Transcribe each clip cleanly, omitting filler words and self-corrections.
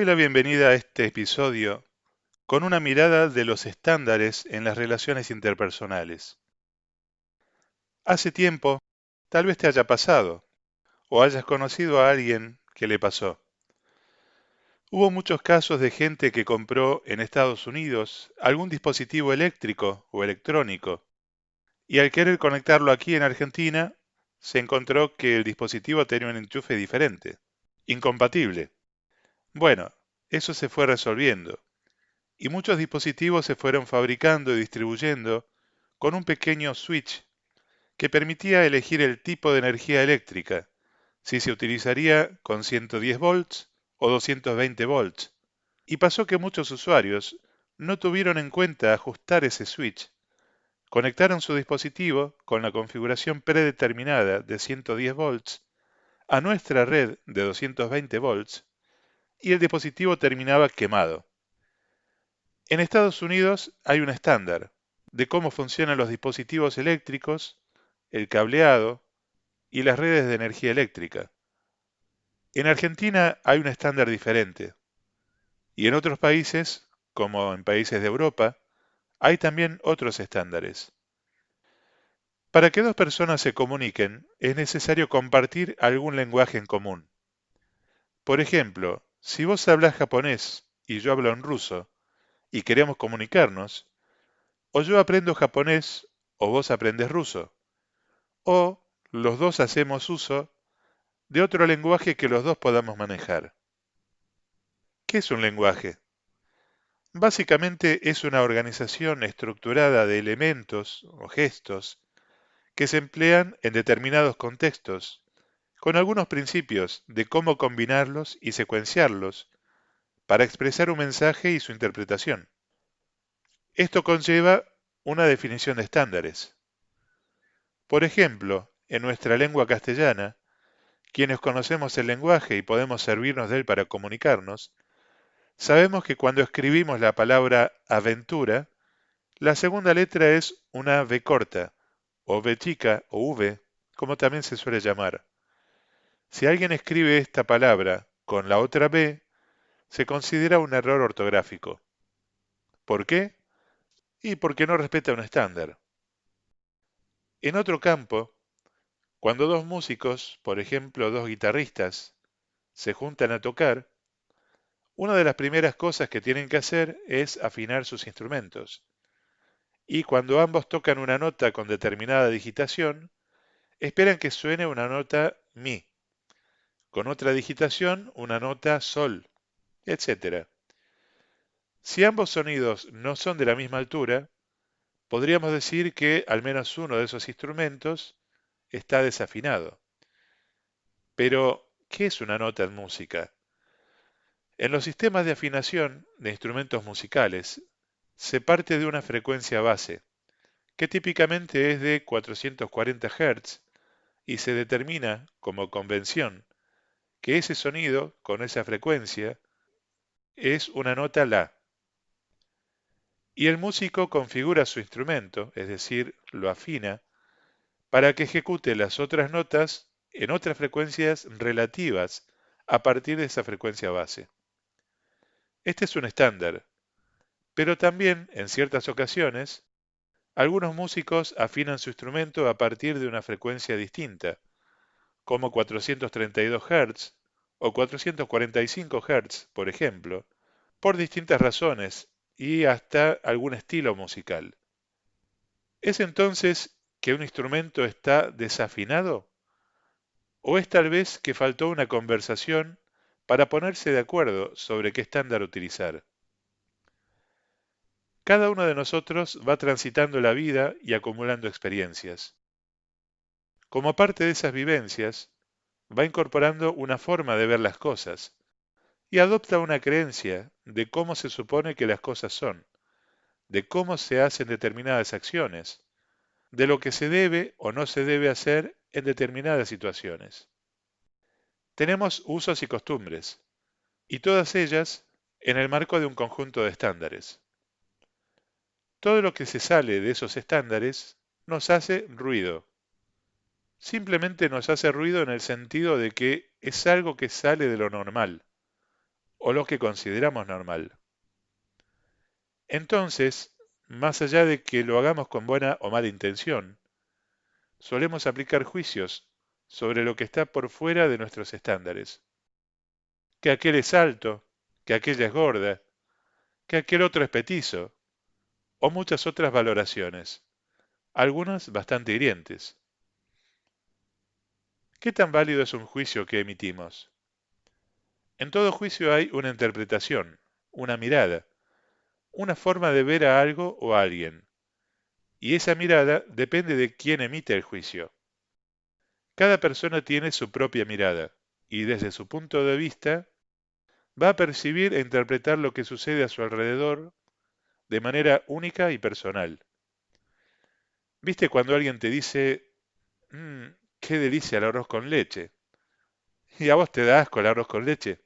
la bienvenida a este episodio con una mirada de los estándares en las relaciones interpersonales. Hace tiempo, tal vez te haya pasado o hayas conocido a alguien que le pasó. Hubo muchos casos de gente que compró en Estados Unidos algún dispositivo eléctrico o electrónico y al querer conectarlo aquí en Argentina se encontró que el dispositivo tenía un enchufe diferente, incompatible. Bueno, eso se fue resolviendo y muchos dispositivos se fueron fabricando y distribuyendo con un pequeño switch que permitía elegir el tipo de energía eléctrica, si se utilizaría con 110 volts o 220 volts. Y pasó que muchos usuarios no tuvieron en cuenta ajustar ese switch. Conectaron su dispositivo con la configuración predeterminada de 110 volts a nuestra red de 220 volts y el dispositivo terminaba quemado. En Estados Unidos hay un estándar de cómo funcionan los dispositivos eléctricos, el cableado y las redes de energía eléctrica. En Argentina hay un estándar diferente y en otros países, como en países de Europa, hay también otros estándares. Para que dos personas se comuniquen es necesario compartir algún lenguaje en común. Por ejemplo, si vos hablas japonés y yo hablo en ruso y queremos comunicarnos, o yo aprendo japonés o vos aprendes ruso, o los dos hacemos uso de otro lenguaje que los dos podamos manejar. ¿Qué es un lenguaje? Básicamente es una organización estructurada de elementos o gestos que se emplean en determinados contextos, con algunos principios de cómo combinarlos y secuenciarlos para expresar un mensaje y su interpretación. Esto conlleva una definición de estándares. Por ejemplo, en nuestra lengua castellana, quienes conocemos el lenguaje y podemos servirnos de él para comunicarnos, sabemos que cuando escribimos la palabra aventura, la segunda letra es una V corta, o V chica, o V, como también se suele llamar. Si alguien escribe esta palabra con la otra V, se considera un error ortográfico. ¿Por qué? Y porque no respeta un estándar. En otro campo, cuando dos músicos, por ejemplo dos guitarristas, se juntan a tocar, una de las primeras cosas que tienen que hacer es afinar sus instrumentos. Y cuando ambos tocan una nota con determinada digitación, esperan que suene una nota mi, con otra digitación una nota sol, etc. Si ambos sonidos no son de la misma altura, podríamos decir que al menos uno de esos instrumentos está desafinado. Pero, ¿qué es una nota en música? En los sistemas de afinación de instrumentos musicales, se parte de una frecuencia base, que típicamente es de 440 Hz, y se determina, como convención, que ese sonido, con esa frecuencia, es una nota La. Y el músico configura su instrumento, es decir, lo afina, para que ejecute las otras notas en otras frecuencias relativas a partir de esa frecuencia base. Este es un estándar, pero también, en ciertas ocasiones, algunos músicos afinan su instrumento a partir de una frecuencia distinta, como 432 Hz o 445 Hz, por ejemplo, por distintas razones y hasta algún estilo musical. ¿Es entonces que un instrumento está desafinado? ¿O es tal vez que faltó una conversación para ponerse de acuerdo sobre qué estándar utilizar? Cada uno de nosotros va transitando la vida y acumulando experiencias. Como parte de esas vivencias, va incorporando una forma de ver las cosas y adopta una creencia de cómo se supone que las cosas son, de cómo se hacen determinadas acciones, de lo que se debe o no se debe hacer en determinadas situaciones. Tenemos usos y costumbres, y todas ellas en el marco de un conjunto de estándares. Todo lo que se sale de esos estándares nos hace ruido. Simplemente nos hace ruido en el sentido de que es algo que sale de lo normal, o lo que consideramos normal. Entonces, más allá de que lo hagamos con buena o mala intención, solemos aplicar juicios sobre lo que está por fuera de nuestros estándares. Que aquel es alto, que aquella es gorda, que aquel otro es petizo, o muchas otras valoraciones, algunas bastante hirientes. ¿Qué tan válido es un juicio que emitimos? En todo juicio hay una interpretación, una mirada, una forma de ver a algo o a alguien, y esa mirada depende de quién emite el juicio. Cada persona tiene su propia mirada, y desde su punto de vista va a percibir e interpretar lo que sucede a su alrededor de manera única y personal. ¿Viste cuando alguien te dice, "Mmm, qué delicia el arroz con leche"? Y a vos te da asco el arroz con leche.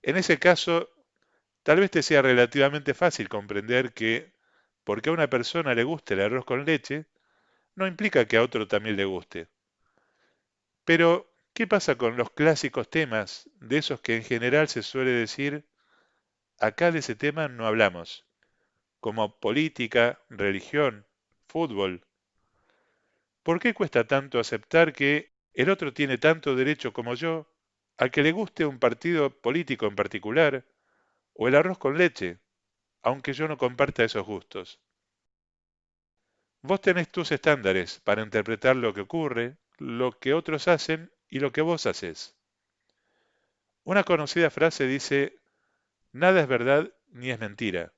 En ese caso, tal vez te sea relativamente fácil comprender que porque a una persona le guste el arroz con leche, no implica que a otro también le guste. Pero, ¿qué pasa con los clásicos temas de esos que en general se suele decir, acá de ese tema no hablamos, como política, religión, fútbol? ¿Por qué cuesta tanto aceptar que el otro tiene tanto derecho como yo a que le guste un partido político en particular o el arroz con leche, aunque yo no comparta esos gustos? Vos tenés tus estándares para interpretar lo que ocurre, lo que otros hacen y lo que vos haces. Una conocida frase dice, nada es verdad ni es mentira,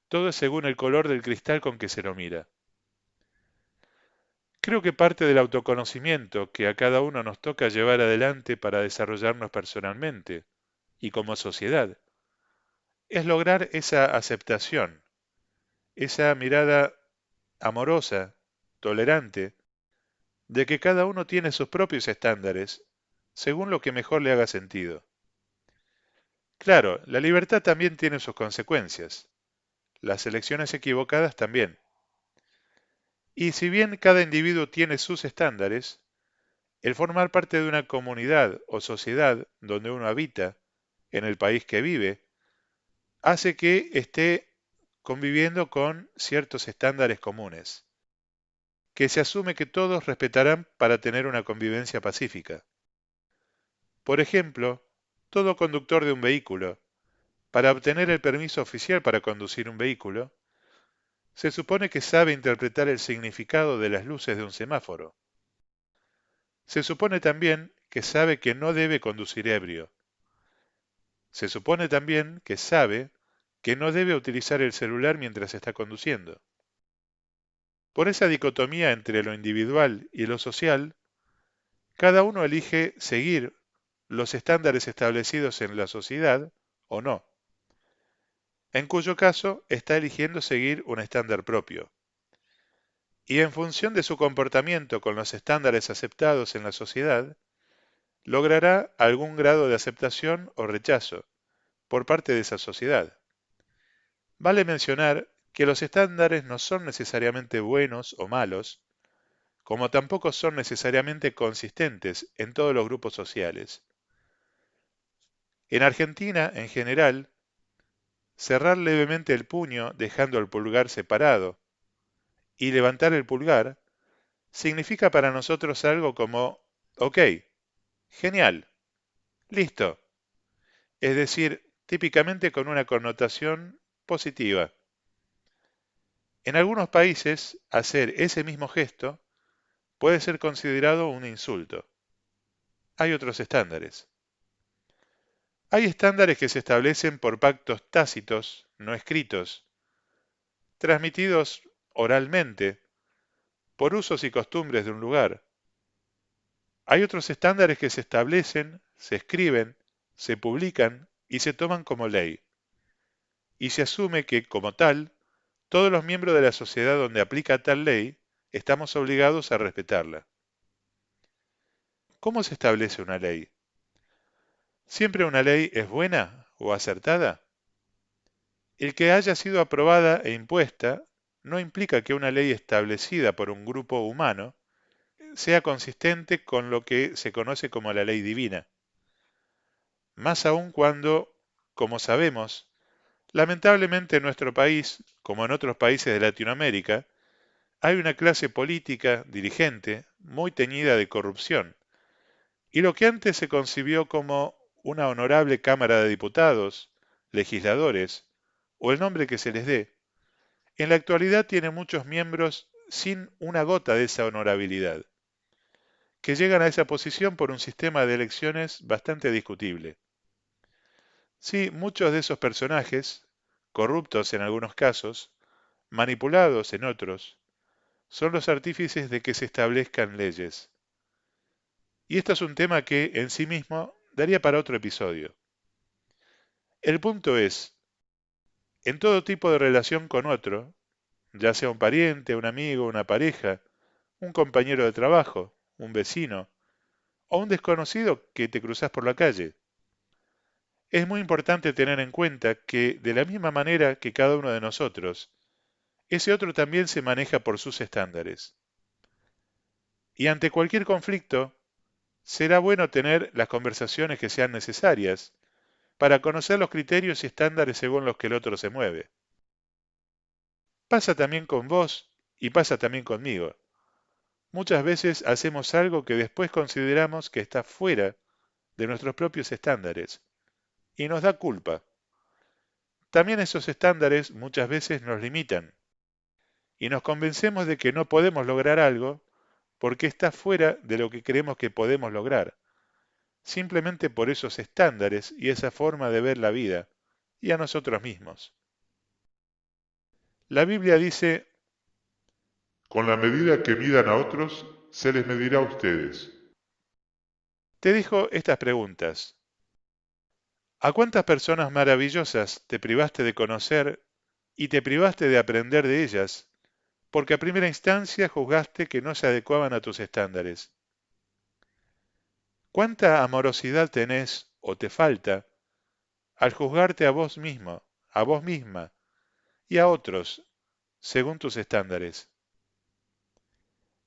todo es según el color del cristal con que se lo mira. Creo que parte del autoconocimiento que a cada uno nos toca llevar adelante para desarrollarnos personalmente y como sociedad es lograr esa aceptación, esa mirada amorosa, tolerante, de que cada uno tiene sus propios estándares según lo que mejor le haga sentido. Claro, la libertad también tiene sus consecuencias, las elecciones equivocadas también. Y si bien cada individuo tiene sus estándares, el formar parte de una comunidad o sociedad donde uno habita, en el país que vive, hace que esté conviviendo con ciertos estándares comunes, que se asume que todos respetarán para tener una convivencia pacífica. Por ejemplo, todo conductor de un vehículo, para obtener el permiso oficial para conducir un vehículo, se supone que sabe interpretar el significado de las luces de un semáforo. Se supone también que sabe que no debe conducir ebrio. Se supone también que sabe que no debe utilizar el celular mientras está conduciendo. Por esa dicotomía entre lo individual y lo social, cada uno elige seguir los estándares establecidos en la sociedad o no, en cuyo caso está eligiendo seguir un estándar propio. Y en función de su comportamiento con los estándares aceptados en la sociedad, logrará algún grado de aceptación o rechazo por parte de esa sociedad. Vale mencionar que los estándares no son necesariamente buenos o malos, como tampoco son necesariamente consistentes en todos los grupos sociales. En Argentina, en general, cerrar levemente el puño dejando el pulgar separado y levantar el pulgar significa para nosotros algo como, ok, genial, listo. Es decir, típicamente con una connotación positiva. En algunos países, hacer ese mismo gesto puede ser considerado un insulto. Hay otros estándares. Hay estándares que se establecen por pactos tácitos, no escritos, transmitidos oralmente, por usos y costumbres de un lugar. Hay otros estándares que se establecen, se escriben, se publican y se toman como ley. Y se asume que, como tal, todos los miembros de la sociedad donde aplica tal ley estamos obligados a respetarla. ¿Cómo se establece una ley? ¿Siempre una ley es buena o acertada? El que haya sido aprobada e impuesta no implica que una ley establecida por un grupo humano sea consistente con lo que se conoce como la ley divina. más aún cuando, como sabemos, lamentablemente en nuestro país, como en otros países de Latinoamérica, hay una clase política dirigente muy teñida de corrupción, y lo que antes se concibió como una honorable Cámara de Diputados, legisladores, o el nombre que se les dé, en la actualidad tiene muchos miembros sin una gota de esa honorabilidad, que llegan a esa posición por un sistema de elecciones bastante discutible. Sí, muchos de esos personajes, corruptos en algunos casos, manipulados en otros, son los artífices de que se establezcan leyes. Y esto es un tema que en sí mismo daría para otro episodio. El punto es, en todo tipo de relación con otro, ya sea un pariente, un amigo, una pareja, un compañero de trabajo, un vecino o un desconocido que te cruzas por la calle, es muy importante tener en cuenta que de la misma manera que cada uno de nosotros, ese otro también se maneja por sus estándares. Y ante cualquier conflicto, será bueno tener las conversaciones que sean necesarias para conocer los criterios y estándares según los que el otro se mueve. Pasa también con vos y pasa también conmigo. Muchas veces hacemos algo que después consideramos que está fuera de nuestros propios estándares y nos da culpa. También esos estándares muchas veces nos limitan y nos convencemos de que no podemos lograr algo porque está fuera de lo que creemos que podemos lograr, simplemente por esos estándares y esa forma de ver la vida y a nosotros mismos. La Biblia dice, Con la medida que midan a otros, se les medirá a ustedes. te dijo estas preguntas. ¿A cuántas personas maravillosas te privaste de conocer y te privaste de aprender de ellas, porque a primera instancia juzgaste que no se adecuaban a tus estándares? ¿Cuánta amorosidad tenés o te falta al juzgarte a vos mismo, a vos misma y a otros según tus estándares?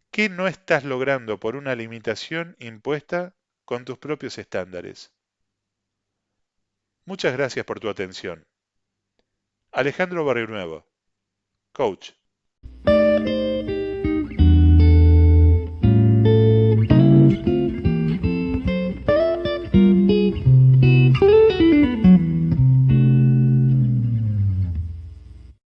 ¿Qué no estás logrando por una limitación impuesta con tus propios estándares? Muchas gracias por tu atención. Alejandro Barrionuevo, coach.